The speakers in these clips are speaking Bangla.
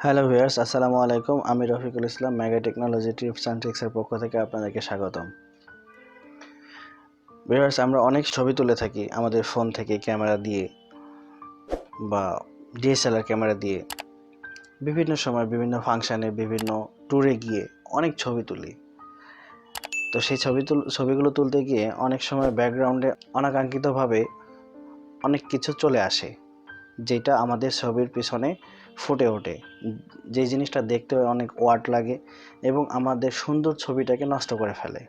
হ্যালো ভিউয়ার্স, আসসালামু আলাইকুম। আমি Rafiqul Islam, mega technology tips and ট্রিক্সের পক্ষ থেকে আপনাদেরকে স্বাগতম। ভিউয়ার্স, আমরা অনেক ছবি তুলে থাকি আমাদের ফোন থেকে ক্যামেরা দিয়ে বা ডিএসএলআর ক্যামেরা দিয়ে। বিভিন্ন সময় বিভিন্ন ফাংশানে, বিভিন্ন ট্যুরে গিয়ে অনেক ছবি তুলি। তো সেই ছবিগুলো তুলতে গিয়ে অনেক সময় ব্যাকগ্রাউন্ডে অনাকাঙ্ক্ষিতভাবে অনেক কিছু চলে আসে, যেটা আমাদের ছবির পিছনে ফুটে ওঠে, যে জিনিসটা দেখতে অনেক ওয়ার্ড লাগে এবং আমাদের সুন্দর ছবিটাকে নষ্ট করে ফেলে।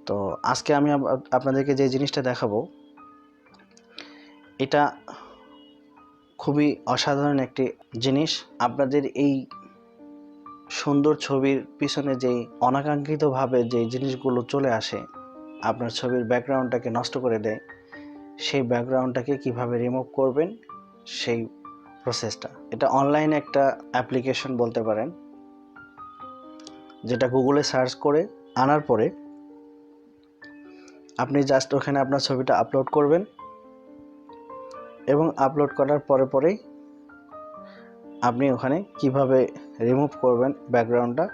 তো আজকে আমি আপনাদেরকে যে জিনিসটা দেখাবো, এটা খুবই অসাধারণ একটি জিনিস। আপনাদের এই সুন্দর ছবির পিছনে যেই অনাকাঙ্ক্ষিতভাবে যে জিনিসগুলো চলে আসে, আপনার ছবির ব্যাকগ্রাউন্ডটাকে নষ্ট করে দেয়, সেই ব্যাকগ্রাউন্ডটাকে কিভাবে রিমুভ করবেন সেই প্রসেসটা। এটা অনলাইনে একটা অ্যাপ্লিকেশন বলতে পারেন, যেটা গুগলে সার্চ করে আনার পরে আপনি জাস্ট ওখানে আপনার ছবিটা আপলোড করবেন এবং আপলোড করার পরেই আপনি ওখানে কিভাবে রিমুভ করবেন ব্যাকগ্রাউন্ডটা,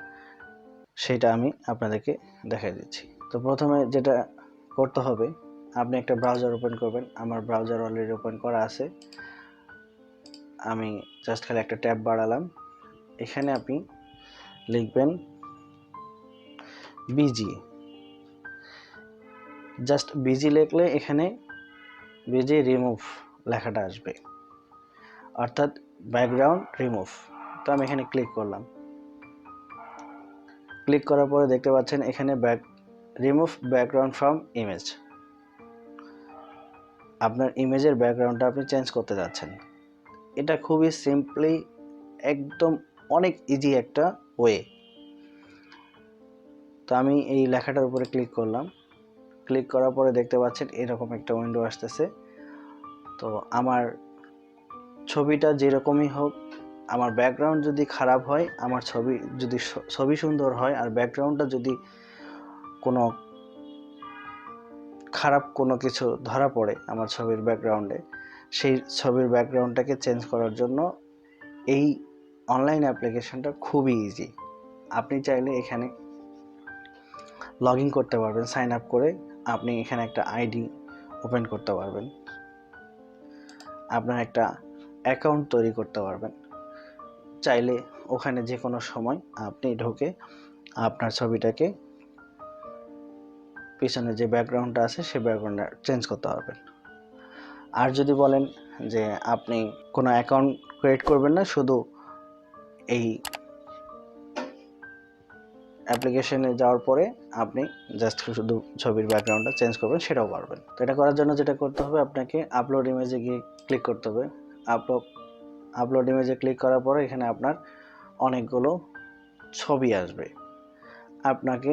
সেটা আমি আপনাদেরকে দেখাই দিচ্ছি। তো প্রথমে যেটা করতে হবে, আপনি একটা ব্রাউজার ওপেন করবেন। আমার ব্রাউজার অলরেডি ওপেন করা আছে, আমি জাস্ট খালি একটা ট্যাব বাড়ালাম। এখানে আপনি লিখবেন বিজি, জাস্ট বিজি লিখলে এখানে বিজি রিমুভ লেখাটা আসবে, অর্থাৎ ব্যাকগ্রাউন্ড রিমুভ। তো আমি এখানে ক্লিক করলাম। ক্লিক করার পরে দেখতে পাচ্ছেন এখানে রিমুভ ব্যাকগ্রাউন্ড ফ্রম ইমেজ। আপনার ইমেজের ব্যাকগ্রাউন্ডটা আপনি চেঞ্জ করতে যাচ্ছেন। এটা খুবই সিম্পলি, একদম অনেক ইজি একটা ওয়ে। তো আমি এই লেখাটার উপরে ক্লিক করলাম। ক্লিক করার পরে দেখতে পাচ্ছেন এরকম একটা উইন্ডো আসতেছে। তো আমার ছবিটা যেরকমই হোক, আমার ব্যাকগ্রাউন্ড যদি খারাপ হয়, আমার ছবি সুন্দর হয় আর ব্যাকগ্রাউন্ডটা যদি কোনো খারাপ কোনো কিছু ধরা পড়ে আমার ছবির ব্যাকগ্রাউন্ডে, সেই ছবির ব্যাকগ্রাউন্ডটাকে চেঞ্জ করার জন্য এই অনলাইন অ্যাপ্লিকেশনটা খুবই ইজি। আপনি চাইলে এখানে লগ ইন করতে পারবেন, সাইন আপ করে আপনি এখানে একটা আইডি ওপেন করতে পারবেন, আপনার একটা অ্যাকাউন্ট তৈরি করতে পারবেন। চাইলে ওখানে যে কোনো সময় আপনি ঢুকে আপনার ছবিটাকে, পিছনে যে ব্যাকগ্রাউন্ডটা আছে সেই ব্যাকগ্রাউন্ডটা চেঞ্জ করতে পারবেন। আর যদি বলেন যে আপনি কোনো অ্যাকাউন্ট ক্রিয়েট করবেন না, শুধু এই অ্যাপ্লিকেশনে যাওয়ার পরে আপনি জাস্ট শুধু ছবির ব্যাকগ্রাউন্ডটা চেঞ্জ করবেন, সেটাও পারবেন। তো এটা করার জন্য যেটা করতে হবে, আপনাকে আপলোড ইমেজে গিয়ে ক্লিক করতে হবে। আপলোড ইমেজে ক্লিক করার পরে এখানে আপনার অনেকগুলো ছবি আসবে, আপনাকে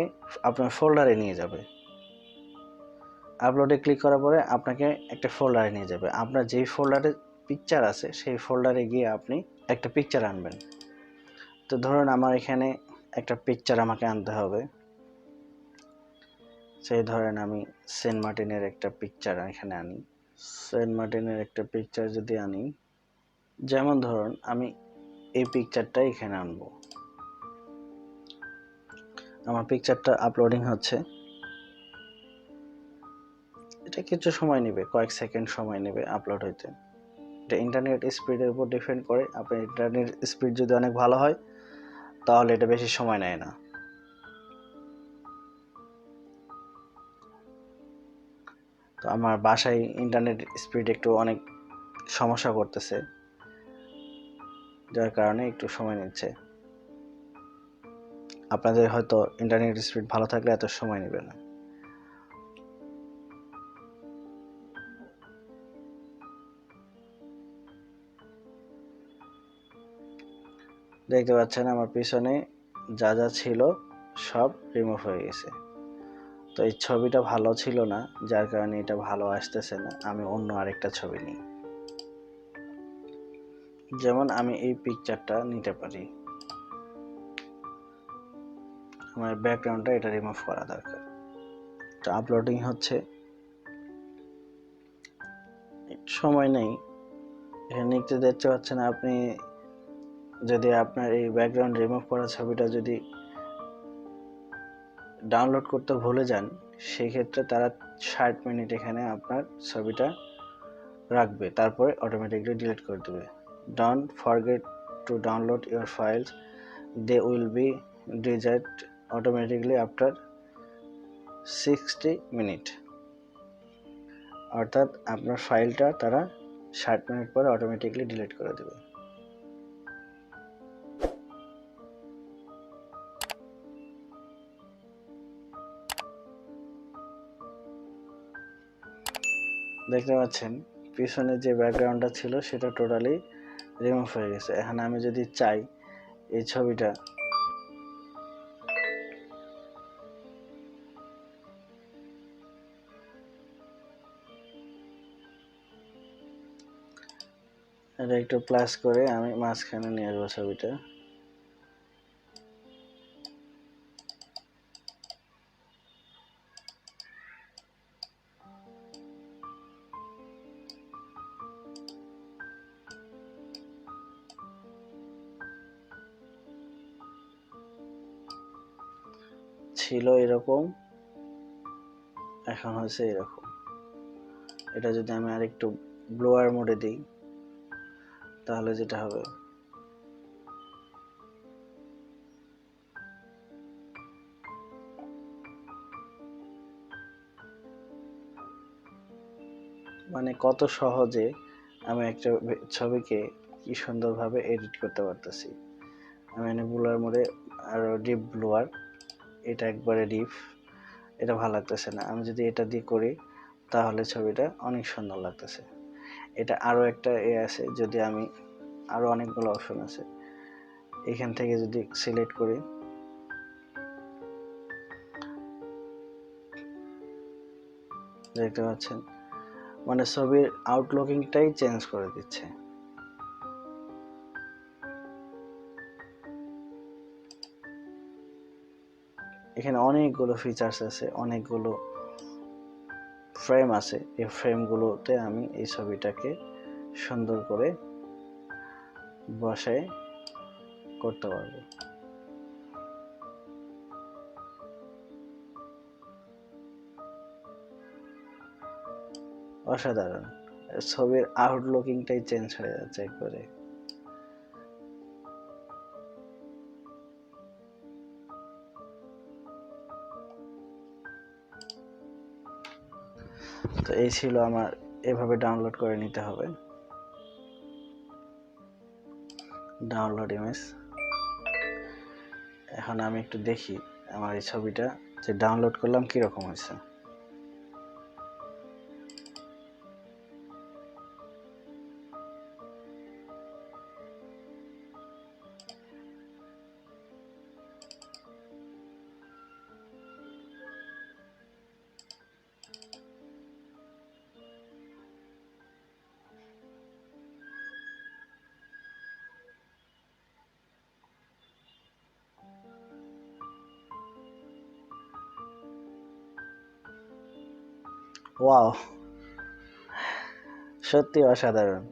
আপনার ফোল্ডারে নিয়ে যাবে। আপলোডে ক্লিক করার পরে আপনাকে একটা ফোল্ডারে নিয়ে যাবে। আপনার যেই ফোল্ডারে পিকচার আছে সেই ফোল্ডারে গিয়ে আপনি একটা পিকচার আনবেন। তো ধরুন আমার এখানে একটা পিকচার আমাকে আনতে হবে, সেই ধরেন আমি সেন্ট মার্টিনের একটা পিকচার এখানে আনি। সেন্ট মার্টিনের একটা পিকচার যদি আনি, যেমন ধরুন আমি এই পিকচারটা এখানে আনবো। আমার পিকচারটা আপলোডিং হচ্ছে, এটা কিছু সময় নেবে, কয়েক সেকেন্ড সময় নেবে আপলোড হইতে। এটা ইন্টারনেট স্পিডের উপর ডিপেন্ড করে। আপনার ইন্টারনেট স্পিড যদি অনেক ভালো হয় তাহলে এটা বেশি সময় নেয় না। তো আমার বাসায় ইন্টারনেট স্পিড একটু অনেক সমস্যা করতেছে, যার কারণে একটু সময় নিচ্ছে। আপনাদের হয়তো ইন্টারনেট স্পিড ভালো থাকলে এত সময় নেবে না। দেখতে পাচ্ছেন আমার পিছনে যা যা ছিল সব রিমুভ হয়ে গেছে। তো এই ছবিটা ভালো ছিল না, যার কারণে এটা ভালো আসতেছে না। আমি অন্য আরেকটা ছবি নিই, যেমন আমি এই পিকচারটা নিতে পারি। আমার ব্যাকগ্রাউন্ডটা এটা রিমুভ করা দরকার। তো আপলোডিং হচ্ছে, সময় নেই। এখানে নিতে দেখতে পাচ্ছেন আপনি যদি আপনার এই ব্যাকগ্রাউন্ড রিমুভ করা ছবিটা যদি ডাউনলোড করতে ভুলে যান, সেই ক্ষেত্রে তারা 60 মিনিট এখানে আপনার ছবিটা রাখবে, তারপরে অটোমেটিকলি ডিলিট করে দেবে। Don't forget to download your files, they will be deleted automatically after 60 minute. অর্থাৎ আপনার ফাইলটা তারা 60 মিনিট পরে অটোমেটিকলি ডিলিট করে দেবে। দেখতে পাচ্ছেন পিছনে যে ব্যাকগ্রাউন্ডটা ছিল সেটা টোটালি রিমুভ হয়ে গেছে। এখন আমি যদি চাই এই ছবিটা এটা একটু প্লাস করে আমি মাঝখানে নিয়ে আসবো ছবিটা। ছিল এরকম, এখন হয়েছে এরকম। এটা যদি আমি আরেকটু ব্লোয়ার মোডে দিই তাহলে যেটা হবে, মানে কত সহজে আমি একটা ছবিকে কি সুন্দরভাবে এডিট করতে পারতেছি। আমি এনে ব্লোয়ার মোডে, আরো ডিপ ব্লোয়ার, এটা একবারে ডিপ, এটা ভালো লাগতেছে না। আমি যদি এটা দিয়ে করি তাহলে ছবিটা অনেক সুন্দর লাগতেছে। এটা আরো একটা আছে, যদি আমি আরো অনেকগুলো অপশন আছে, এখান থেকে যদি সিলেক্ট করি, দেখতে পাচ্ছেন মানে ছবির আউটলুকিংটাই চেঞ্জ করে দিচ্ছে। এখানে অনেকগুলো ফিচার্স আছে, অনেকগুলো ফ্রেম আছে। এই ফ্রেমগুলোতে আমি এই ছবিটাকে সুন্দর করে বসায় করতে পারবো। অসাধারণ, ছবির আউটলুকিংটাই চেঞ্জ হয়ে যাচ্ছে একবারে। তো এই ছিল আমার, এভাবে ডাউনলোড করে নিতে হবে। Download image. এখন আমি একটু দেখি আমার এই ছবিটা যে ডাউনলোড করলাম কিরকম হয়েছে। ওয়াও, সত্যি অসাধারণ।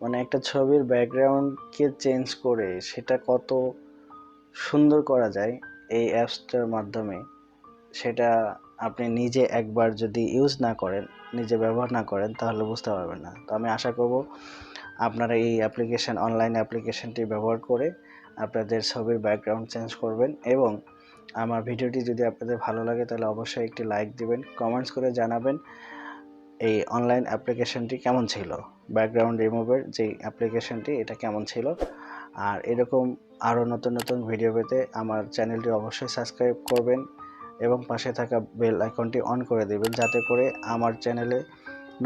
মানে একটা ছবির ব্যাকগ্রাউন্ডকে চেঞ্জ করে সেটা কত সুন্দর করা যায় এই অ্যাপসটার মাধ্যমে, সেটা আপনি নিজে একবার যদি ইউজ না করেন, নিজে ব্যবহার না করেন, তাহলে বুঝতে পারবেন না। তো আমি আশা করব আপনারা এই অ্যাপ্লিকেশন, অনলাইন অ্যাপ্লিকেশনটি ব্যবহার করে আপনাদের ছবির ব্যাকগ্রাউন্ড চেঞ্জ করবেন। এবং আমার ভিডিওটি যদি আপনাদের ভালো লাগে তাহলে অবশ্যই একটি লাইক দিবেন, কমেন্টস করে জানাবেন এই অনলাইন অ্যাপ্লিকেশনটি কেমন ছিল, ব্যাকগ্রাউন্ড রিমুভের যে অ্যাপ্লিকেশনটি এটা কেমন ছিল। আর এরকম আরও নতুন নতুন ভিডিও পেতে আমার চ্যানেলটি অবশ্যই সাবস্ক্রাইব করবেন এবং পাশে থাকা বেল আইকনটি অন করে দেবেন, যাতে করে আমার চ্যানেলে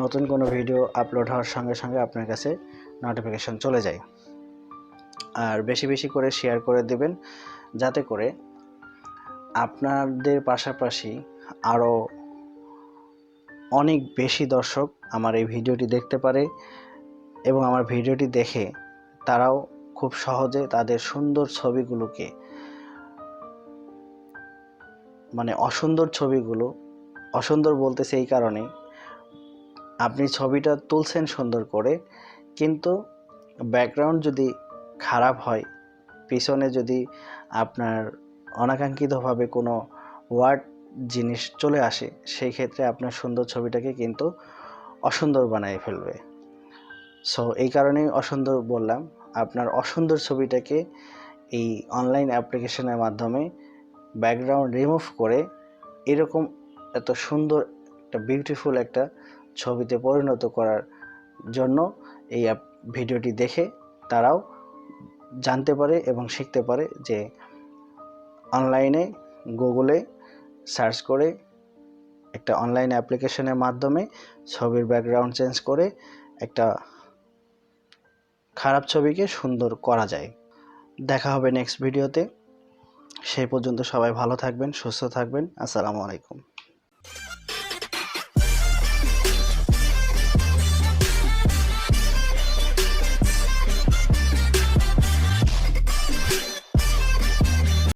নতুন কোনো ভিডিও আপলোড হওয়ার সঙ্গে সঙ্গে আপনার কাছে নোটিফিকেশন চলে যায়। আর বেশি বেশি করে শেয়ার করে দেবেন, যাতে করে আপনাদের পাশাপাশি আরও অনেক বেশি দর্শক আমার এই ভিডিওটি দেখতে পারে এবং আমার ভিডিওটি দেখে তারাও খুব সহজে তাদের সুন্দর ছবিগুলোকে, মানে অসুন্দর ছবিগুলো, অসুন্দর বলতেছে এই কারণে আপনি ছবিটা তুলছেন সুন্দর করে, কিন্তু ব্যাকগ্রাউন্ড যদি খারাপ হয়, পিছনে যদি আপনার অনাকাঙ্ক্ষিতভাবে কোনো ওয়ার্ড জিনিস চলে আসে, সেই ক্ষেত্রে আপনার সুন্দর ছবিটাকে কিন্তু অসুন্দর বানিয়ে ফেলবে। সো এই কারণেই অসুন্দর বললাম। আপনার অসুন্দর ছবিটাকে এই অনলাইন অ্যাপ্লিকেশনের মাধ্যমে ব্যাকগ্রাউন্ড রিমুভ করে এরকম এত সুন্দর একটা বিউটিফুল একটা ছবিতে পরিণত করার জন্য এই ভিডিওটি দেখে তারাও জানতে পারে এবং শিখতে পারে যে অনলাইনে গুগলে সার্চ করে একটা অনলাইন অ্যাপ্লিকেশনের মাধ্যমে ছবির ব্যাকগ্রাউন্ড চেঞ্জ করে একটা খারাপ ছবিকে সুন্দর করা যায়। দেখা হবে নেক্সট ভিডিওতে। সেই পর্যন্ত সবাই ভালো থাকবেন, সুস্থ থাকবেন। আসসালামু আলাইকুম।